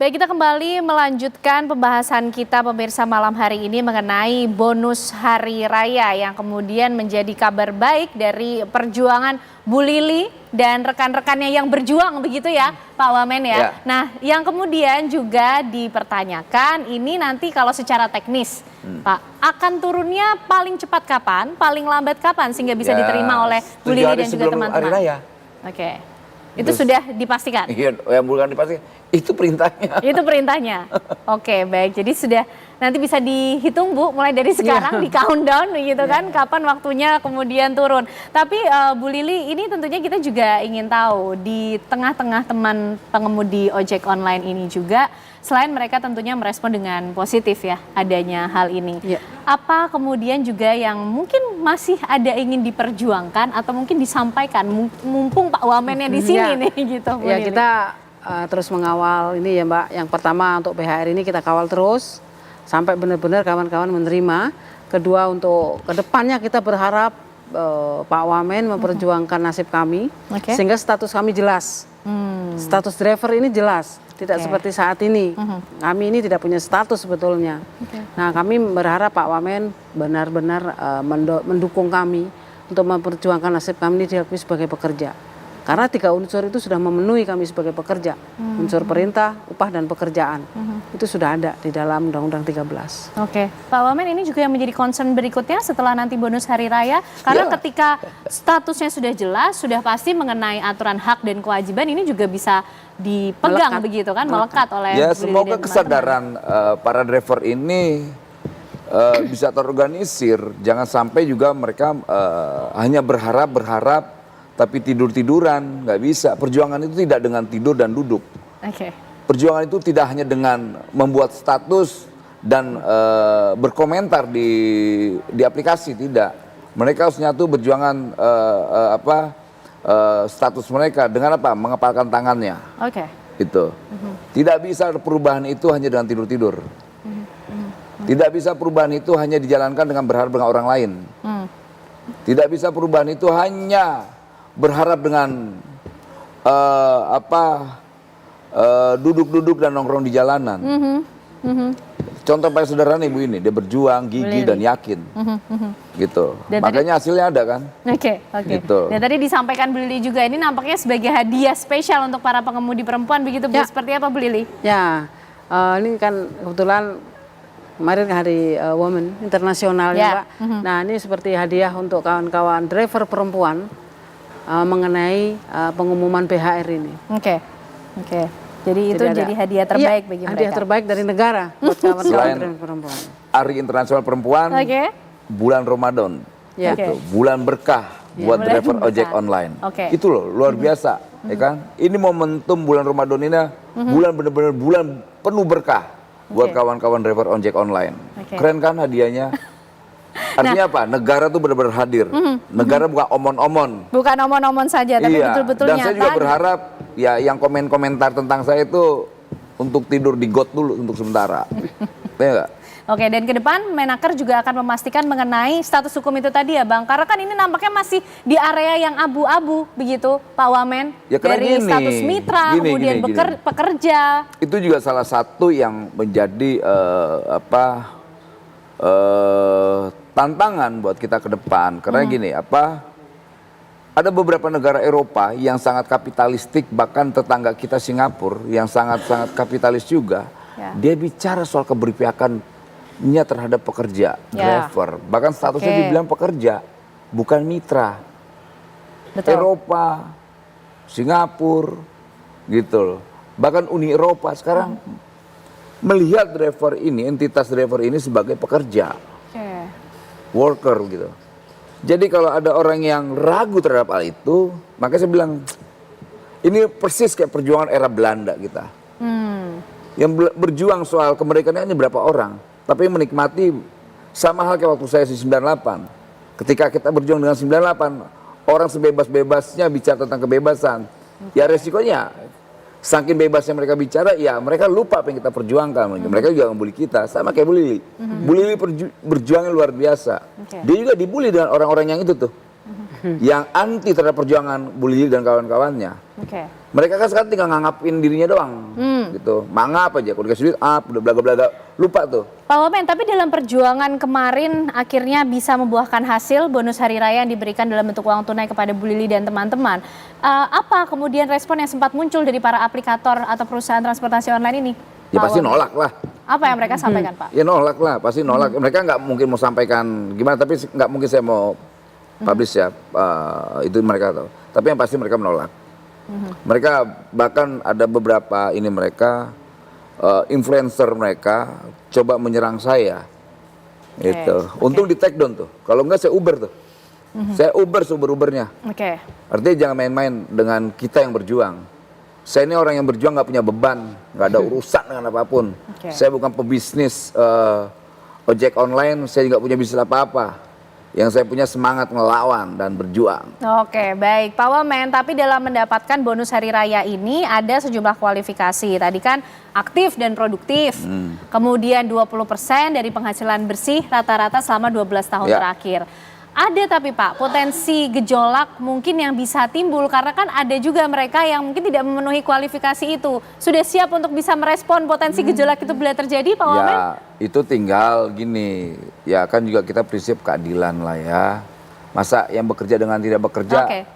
Baik, kita kembali melanjutkan pembahasan kita pemirsa malam hari ini mengenai bonus hari raya yang kemudian menjadi kabar baik dari perjuangan Bu Lili dan rekan-rekannya yang berjuang begitu ya Pak Wamen ya. Nah yang kemudian juga dipertanyakan ini nanti kalau secara teknis Pak akan turunnya paling cepat kapan, paling lambat kapan sehingga bisa diterima oleh Bu Lili dan juga teman-teman. Oke. Itu sudah dipastikan? Iya, yang bukan dipastikan. Itu perintahnya. Itu perintahnya. Oke, baik. Jadi sudah nanti bisa dihitung Bu, mulai dari sekarang di countdown gitu kan, kapan waktunya kemudian turun. Tapi Bu Lili, ini tentunya kita juga ingin tahu di tengah-tengah teman pengemudi ojek online ini juga, selain mereka tentunya merespon dengan positif ya adanya hal ini. Apa kemudian juga yang mungkin masih ada ingin diperjuangkan atau mungkin disampaikan, mumpung Pak Wamennya di sini nih gitu Bu Lili. Kita terus mengawal ini ya Mbak. Yang pertama untuk PHR ini kita kawal terus sampai benar-benar kawan-kawan menerima. Kedua untuk kedepannya kita berharap Pak Wamen memperjuangkan nasib kami sehingga status kami jelas. Status driver ini jelas, tidak seperti saat ini. Kami ini tidak punya status sebetulnya. Nah kami berharap Pak Wamen benar-benar mendukung kami untuk memperjuangkan nasib kami ini diakui sebagai pekerja. Karena 3 unsur itu sudah memenuhi kami sebagai pekerja. Unsur perintah, upah, dan pekerjaan. Itu sudah ada di dalam Undang-Undang 13. Oke, Pak Wamen ini juga yang menjadi concern berikutnya setelah nanti bonus hari raya. Karena ketika statusnya sudah jelas, sudah pasti mengenai aturan hak dan kewajiban ini juga bisa dipegang begitu kan, melekat oleh ya semoga kesadaran para driver ini bisa terorganisir. Jangan sampai juga mereka hanya berharap tapi tidur-tiduran, nggak bisa. Perjuangan itu tidak dengan tidur dan duduk. Perjuangan itu tidak hanya dengan membuat status dan berkomentar di aplikasi, tidak. Mereka harus nyatu berjuangan status mereka dengan apa? Mengepalkan tangannya. Itu. Tidak bisa perubahan itu hanya dengan tidur-tidur. Tidak bisa perubahan itu hanya dijalankan dengan berharap dengan orang lain. Tidak bisa perubahan itu hanya berharap dengan duduk-duduk dan nongkrong di jalanan. Contoh paling sederhana Ibu ini, dia berjuang, gigih dan yakin. Gitu. Dan makanya hasilnya ada kan. Gitu. Dan tadi disampaikan Bu Lili juga ini nampaknya sebagai hadiah spesial untuk para pengemudi perempuan begitu Bu. Seperti apa Bu Lili? Ya, ini kan kebetulan kemarin Hari Women Internasional ya Pak. Nah ini seperti hadiah untuk kawan-kawan driver perempuan mengenai pengumuman PHR ini. Jadi itu jadi hadiah terbaik bagi mereka. Hadiah terbaik dari negara buat kawan-kawan perempuan. Hari Internasional Perempuan, bulan Ramadan, bulan berkah buat driver ojek online. Itu loh luar biasa, ya kan? Ini momentum bulan Ramadan ini, bulan benar-benar bulan penuh berkah buat kawan-kawan driver ojek online. Keren kan hadiahnya? Artinya apa? Negara tuh benar-benar hadir. Negara bukan omon-omon. Bukan omon-omon saja, tapi betul-betul nyata. Dan saya juga berharap ya yang komentar tentang saya itu untuk tidur di got dulu untuk sementara. Ya Oke, dan ke depan Menaker juga akan memastikan mengenai status hukum itu tadi ya Bang. Karena kan ini nampaknya masih di area yang abu-abu begitu Pak Wamen. Ya, dari status mitra, kemudian pekerja. Itu juga salah satu yang menjadi tantangan buat kita ke depan karena gini ada beberapa negara Eropa yang sangat kapitalistik, bahkan tetangga kita Singapura yang sangat-sangat kapitalis juga, dia bicara soal keberpihakannya terhadap pekerja, driver, bahkan statusnya dibilang pekerja bukan mitra. Eropa, Singapura gitu loh, bahkan Uni Eropa sekarang melihat driver ini, entitas driver ini sebagai pekerja, worker gitu. Jadi kalau ada orang yang ragu terhadap hal itu, makanya saya bilang ini persis kayak perjuangan era Belanda kita. Yang berjuang soal kemerdekaan hanya berapa orang, tapi menikmati sama hal kayak waktu saya di 98. Ketika kita berjuang dengan 98, orang sebebas-bebasnya bicara tentang kebebasan. Ya resikonya saking bebasnya mereka bicara, ya mereka lupa apa yang kita perjuangkan. Mereka juga membuli kita, sama kayak Bu Lili. Bu Lili berjuangnya luar biasa. Dia juga dibully dengan orang-orang yang itu tuh. yang anti terhadap perjuangan Bu Lili dan kawan-kawannya. Oke. Mereka kan sekarang tinggal nganggapin dirinya doang, gitu. Mangap aja, kalau dikasih duit, udah belaga-belaga, lupa tuh. Pak Wamen, tapi dalam perjuangan kemarin akhirnya bisa membuahkan hasil bonus hari raya yang diberikan dalam bentuk uang tunai kepada Bu Lili dan teman-teman. Apa kemudian respon yang sempat muncul dari para aplikator atau perusahaan transportasi online ini? Ya Pak pasti Wamen? nolak lah. Apa yang mereka sampaikan, Pak? Ya nolak lah, pasti nolak. Mereka nggak mungkin mau sampaikan gimana, tapi nggak mungkin saya mau publish ya, itu mereka tahu. Tapi yang pasti mereka menolak. Mereka bahkan ada beberapa ini mereka influencer mereka coba menyerang saya, gitu. Untung di take down tuh. Kalau enggak saya Uber tuh. Saya Uber Ubernya. Oke. Artinya jangan main-main dengan kita yang berjuang. Saya ini orang yang berjuang nggak punya beban, nggak ada urusan dengan apapun. Saya bukan pebisnis ojek online, saya nggak punya bisnis apa-apa. Yang saya punya semangat ngelawan dan berjuang. Oke, baik Pak Wamen, tapi dalam mendapatkan bonus hari raya ini ada sejumlah kualifikasi. Tadi kan aktif dan produktif. Kemudian 20% dari penghasilan bersih rata-rata selama 12 tahun terakhir. Ada tapi Pak, potensi gejolak mungkin yang bisa timbul karena kan ada juga mereka yang mungkin tidak memenuhi kualifikasi itu. Sudah siap untuk bisa merespon potensi gejolak itu bila terjadi Pak Wamen? Ya, itu tinggal gini, ya kan juga kita prinsip keadilan lah ya. Masa yang bekerja dengan tidak bekerja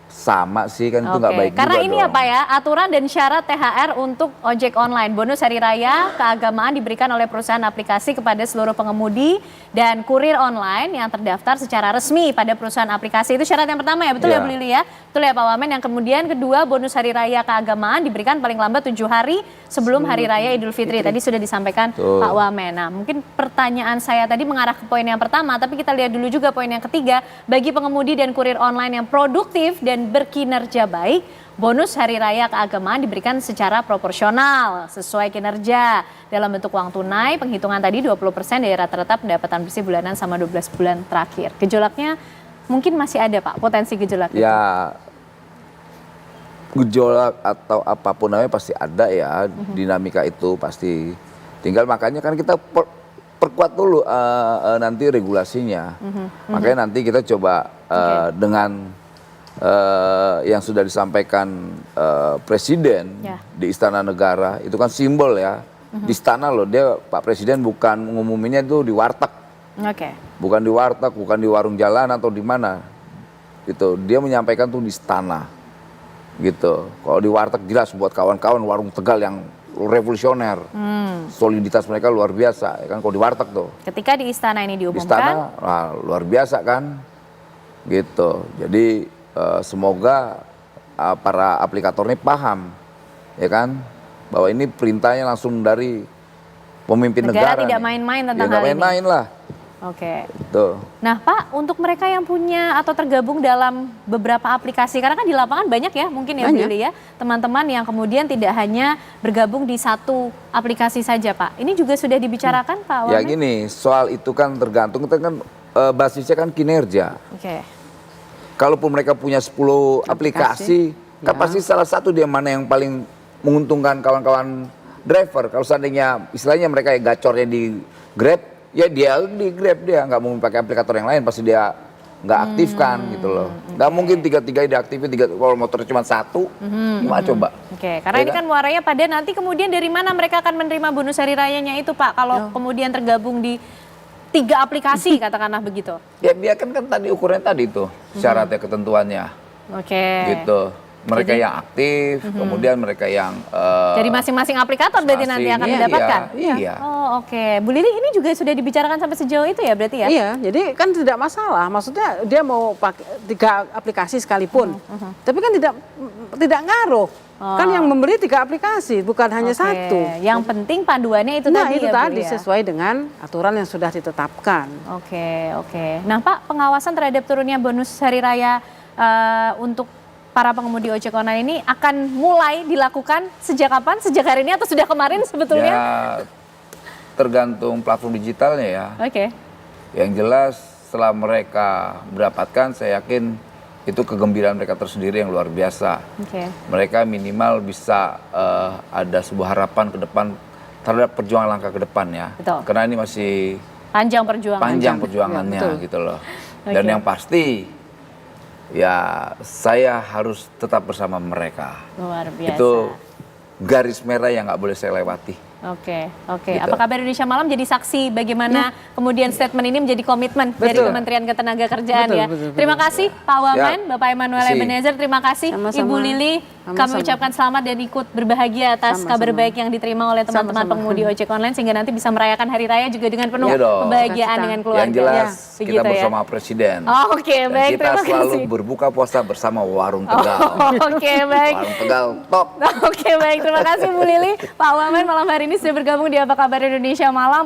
sama sih, kan itu nggak baik juga. Karena ini dong. apa ya, aturan dan syarat THR untuk ojek online. Bonus hari raya keagamaan diberikan oleh perusahaan aplikasi kepada seluruh pengemudi dan kurir online yang terdaftar secara resmi pada perusahaan aplikasi. Itu syarat yang pertama ya, betul ya Bu Lili ya? Betul ya Pak Wamen. Yang kemudian kedua, bonus hari raya keagamaan diberikan paling lambat 7 hari sebelum hari raya Idul Fitri. Tadi sudah disampaikan Pak Wamen. Nah, mungkin pertanyaan saya tadi mengarah ke poin yang pertama, tapi kita lihat dulu juga poin yang ketiga. Bagi pengemudi dan kurir online yang produktif dan berkinerja baik, bonus hari raya keagamaan diberikan secara proporsional sesuai kinerja dalam bentuk uang tunai. Penghitungan tadi 20% dari rata-rata pendapatan bersih bulanan sama 12 bulan terakhir. Gejolaknya mungkin masih ada Pak, potensi gejolak itu. Ya, gejolak atau apapun namanya pasti ada ya, dinamika itu pasti. Tinggal makanya kan kita perkuat dulu nanti regulasinya. Makanya nanti kita coba dengan yang sudah disampaikan Presiden di Istana Negara, itu kan simbol ya. Di istana loh, dia Pak Presiden bukan ngumuminnya itu di warteg. Bukan di warteg, bukan di warung jalan atau di mana. Gitu. Dia menyampaikan tuh di istana. Gitu. Kalau di warteg jelas buat kawan-kawan warung Tegal yang revolusioner. Soliditas mereka luar biasa, ya kan, kalau di warteg tuh. Ketika di istana ini diumumkan. Di istana, luar biasa kan. Gitu. Jadi semoga para aplikator ini paham, ya kan, bahwa ini perintahnya langsung dari pemimpin negara. Tidak main-main tentang ya, hal ini. main-main lah. Tuh. Nah Pak, untuk mereka yang punya atau tergabung dalam beberapa aplikasi, karena kan di lapangan banyak ya, mungkin ya Bu Lili ya, teman-teman yang kemudian tidak hanya bergabung di satu aplikasi saja Pak. Ini juga sudah dibicarakan Pak Wamen? Ya gini, soal itu kan tergantung, kita kan basisnya kan kinerja. Kalaupun mereka punya 10 aplikasi, kan pasti salah satu dia mana yang paling menguntungkan kawan-kawan driver. Kalau seandainya istilahnya mereka yang gacornya di Grab, ya dia di Grab, dia nggak mau pakai aplikator yang lain, pasti dia nggak aktifkan gitu loh. Nggak mungkin tiga-tiga diaktifin, kalau motor cuma satu, gimana coba? Karena ini kan muaranya pada nanti kemudian dari mana mereka akan menerima bonus hari rayanya itu Pak, kalau kemudian tergabung di 3 aplikasi katakanlah begitu. Ya biarkan kan tadi ukurannya tadi tuh syaratnya, ketentuannya. Gitu. Mereka yang aktif, kemudian mereka yang dari masing-masing aplikator berarti nanti akan mendapatkan. Iya. Oh Bu Lili, ini juga sudah dibicarakan sampai sejauh itu ya berarti ya? Iya, jadi kan tidak masalah. Maksudnya dia mau pakai 3 aplikasi sekalipun, tapi kan tidak ngaruh. Kan yang memberi 3 aplikasi, bukan hanya satu. Yang penting panduannya itu tadi itu ya tadi Bu ya? sesuai dengan aturan yang sudah ditetapkan. Nah Pak, pengawasan terhadap turunnya bonus hari raya untuk para pengemudi ojek online ini akan mulai dilakukan sejak kapan? Sejak hari ini atau sudah kemarin sebetulnya? Ya, tergantung platform digitalnya ya. Yang jelas setelah mereka mendapatkan, saya yakin itu kegembiraan mereka tersendiri yang luar biasa. Mereka minimal bisa ada sebuah harapan ke depan terhadap perjuangan langkah ke depan ya. Karena ini masih panjang perjuangannya gitu loh. Dan yang pasti ya saya harus tetap bersama mereka. Luar biasa. Itu garis merah yang nggak boleh saya lewati. Oke. Gitu. Apa kabar Indonesia Malam jadi saksi bagaimana kemudian statement ini menjadi komitmen dari Betul. Kementerian Ketenagakerjaan Betul, ya. betul. Terima kasih Pak Wamen, Bapak Emmanuel Kasih. Ebenezer, terima kasih Sama-sama. Ibu Lili. Kami Sama-sama. ucapkan selamat dan ikut berbahagia atas Sama-sama. kabar baik yang diterima oleh teman-teman Sama-sama. pengemudi ojek online sehingga nanti bisa merayakan hari raya juga dengan penuh Iya dong. kebahagiaan Cita-cita. dengan keluarga. Yang jelas Ya, kita begitu bersama Presiden. Oke, Dan baik, kita terima selalu kasih. berbuka puasa bersama Warung Tegal. Oke, baik. Warung Tegal top. Oke, baik. Terima kasih Bu Lili. Pak Wamen malam hari ini sudah bergabung di Apa Kabar Indonesia Malam.